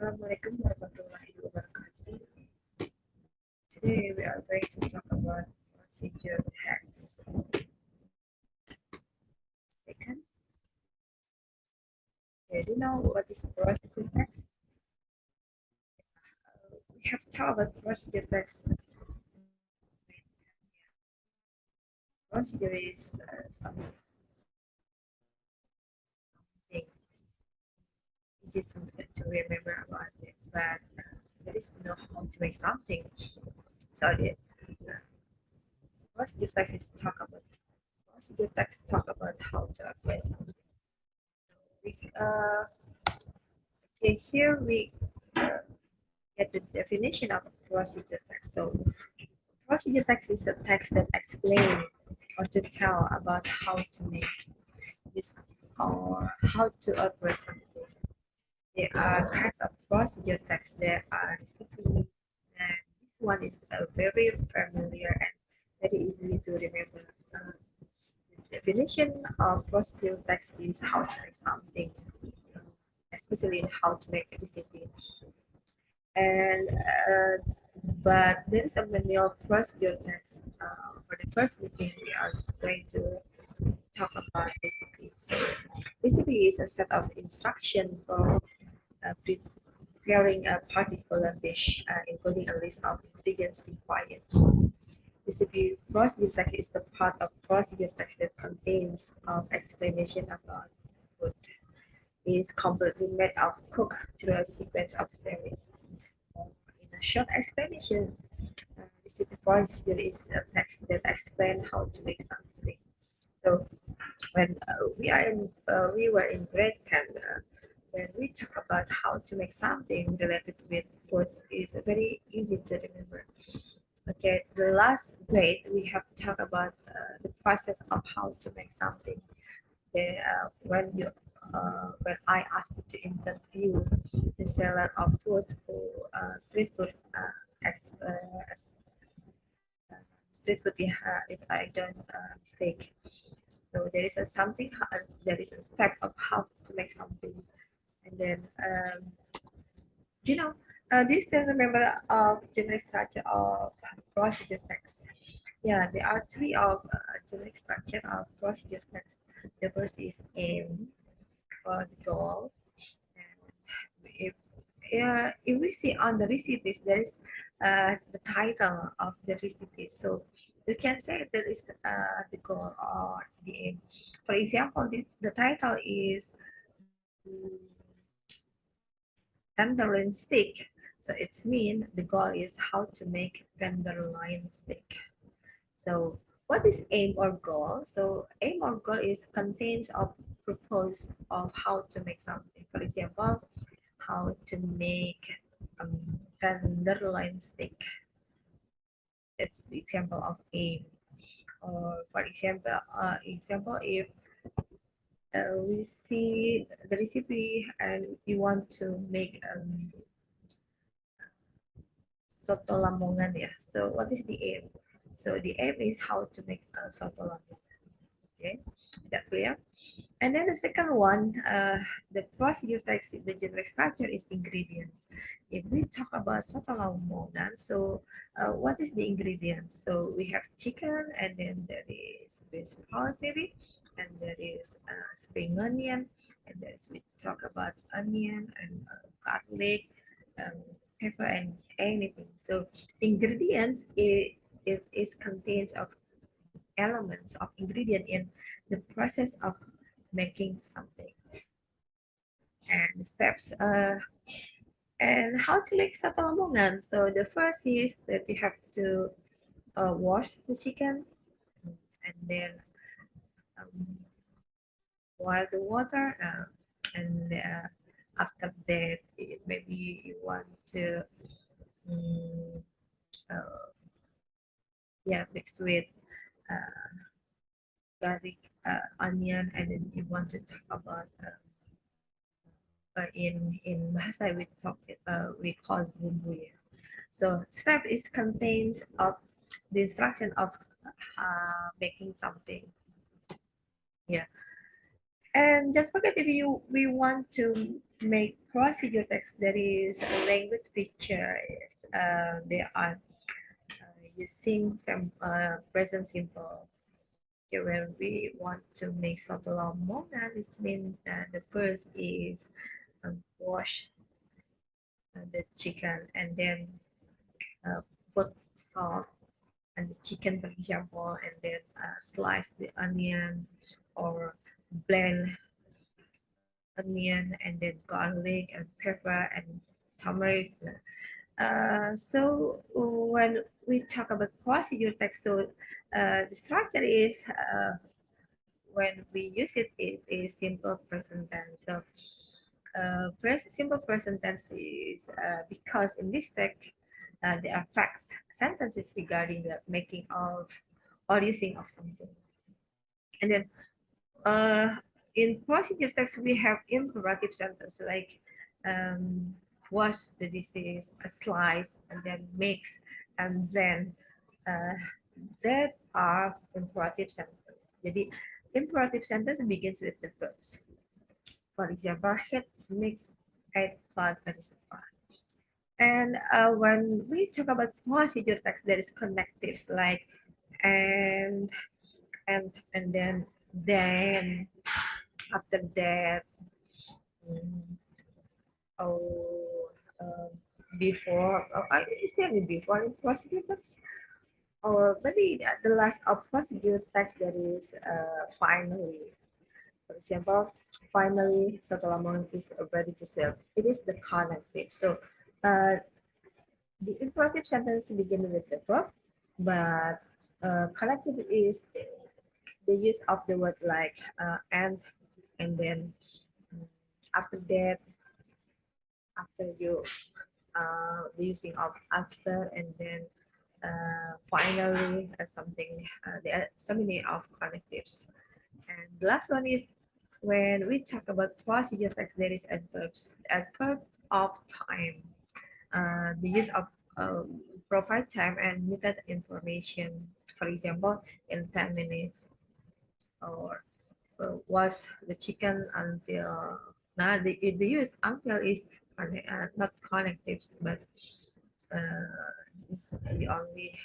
Assalamualaikum warahmatullahi wabarakatuh. Today we are going to talk about procedure text. Second, do you know what is procedure text? We have talked about procedure text. Procedure is something easy to remember about it, but there is no how to make something. So the procedure text is talk about this. Procedure text talk about how to apply something. We, okay, here we get the definition of procedure text. So procedure text is a text that explains or to tell about how to make this or how to operate something. There are kinds of procedure text. There are recipe, and this one is very familiar and very easily to remember. The definition of procedure text is how to make something, especially in how to make a recipe. And but there is a manual procedure text. For the first meeting, we are going to talk about recipe. So recipe is a set of instructions for preparing a particular dish, including a list of ingredients required. Recipe procedure text is the part of procedure text that contains explanation about food. It is completely made of cook through a sequence of series. In a short explanation, recipe procedure is a text that explains how to make something. So when we were in grade 10, when we talk about how to make something related with food, is very easy to remember. Okay, the last grade we have talked about the process of how to make something. Then when I asked you to interview the seller of food who street food street food, if I don't mistake. So there is a something, there is a step of how to make something, and then you know, do you still remember generic structure of procedure text? Yeah, there are three of generic structure of procedure text. The first is aim or the goal, and if if we see on the recipes, there is the title of the recipe. So you can say that is the goal or the aim. For example, the title is tenderloin steak. So it's mean the goal is how to make tenderloin steak. So what is aim or goal? So aim or goal is contains of purpose of how to make something. For example, how to make tenderloin steak. That's the example of aim. Or for example, if we see the recipe and we want to make soto lamongan, yeah. So what is the aim? So the aim is how to make soto lamongan. Okay, is that clear? And then the second one, the procedure text, the generic structure is ingredients. If we talk about soto lamongan, so what is the ingredients? So we have chicken, and then there is beef powder maybe, and there is spring onion, and there's we talk about onion and garlic, pepper, and anything. So ingredients it is contains of elements of ingredient in the process of making something, and steps and how to make satu lamongan. So the first is that you have to wash the chicken, and then boil the water, and after that maybe you want to um, uh, yeah, mix with uh, garlic, onion, and then you want to talk about in Bahasa we call bumbu, ya. So step is contains of the instruction of making something. Yeah. And just forget if we want to make procedure text, there is a language feature. They are using some present simple. Okay, when we want to make soto lamongan, this means the first is wash the chicken and then put salt and the chicken, for example, and then slice the onion or blend onion and then garlic and pepper and turmeric. So when we talk about procedure text, so the structure is when we use it, it is simple present tense. So simple present tense is because in this text there are facts, sentences regarding the making of or using of something. And then in procedure text, we have imperative sentence like wash the dishes, slice, and then mix, and then uh, that are imperative sentence. Jadi imperative sentence begins with the verbs. For example, hit, mix, add, plant, etc. And when we talk about procedure text, there is connectives like and and then after that oh before is there any before in procedure text or maybe the last of procedure text that is finally, for example, finally Sotolamon is ready to serve. It is the connective. So uh, the imperative sentence begin with the verb, but connective is the use of the word like and then after that, after you the using of after and then finally something. There are so many of connectives. And the last one is when we talk about procedure text, there is adverbs. Adverb of time. The use of provide time and method information. For example, in 10 minutes or was the chicken until now the use until is not connectives but it's the only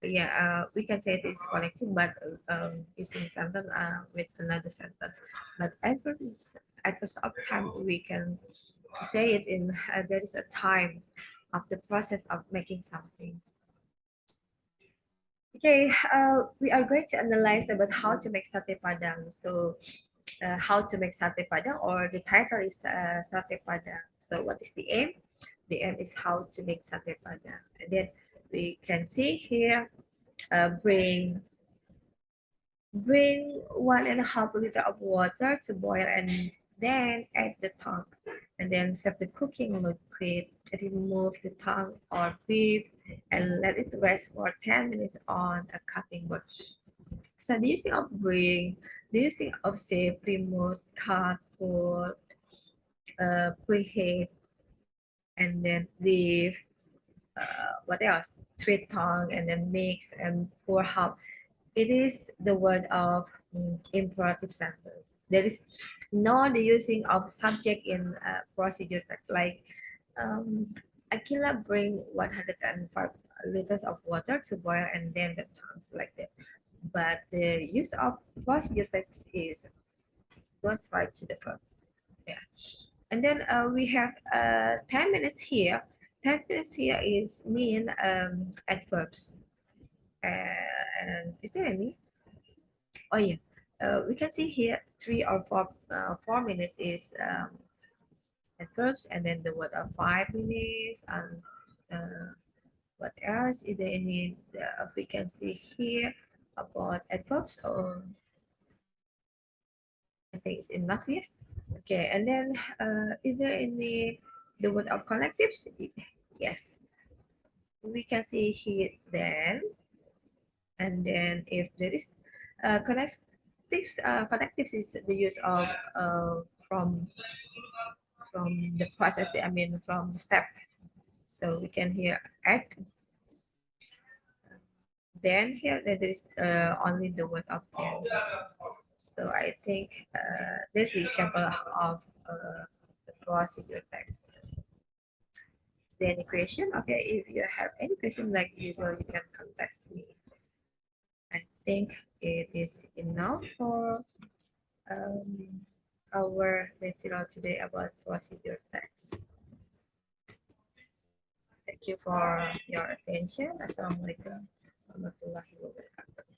yeah we can say it is connected but using sentence with another sentence but adverbs of time we can say it in there is a time of the process of making something. Okay, we are going to analyze about how to make sate padang. So how to make sate padang, or the title is sate padang. So what is the aim? The aim is how to make sate padang. And then we can see here, bring 1.5 liter of water to boil and then add the tongue. And then set the cooking liquid, remove the tongue or beef and let it rest for 10 minutes on a cutting board. So the using of bring, the using of save, remove, cut, put, preheat, and then leave, what else? Treat tongue and then mix and pour half. It is the word of imperative sentence. There is no the using of subject in procedure text like Akila bring 105 liters of water to boil and then the tongues like that. But the use of procedure text is goes right to the verb. Yeah. And then we have 10 minutes here. 10 minutes here is mean adverbs. And is there any? Oh yeah. We can see here 3 or 4 minutes is adverbs, and then the word of 5 minutes, and what else? Is there any we can see here about adverbs? Or I think it's enough here. Okay, and then is there any the word of connectives? Yes, we can see here then, and then if there is connectives is the use of from the process. I mean from the step. So we can here add. Then here there is only the word of then. So I think there's the example of the procedure text. Is there any question? Okay, if you have any question like usual, you can contact me. I think it is enough for our material today about procedure text. Thank you for your attention. Assalamualaikum warahmatullahi wabarakatuh.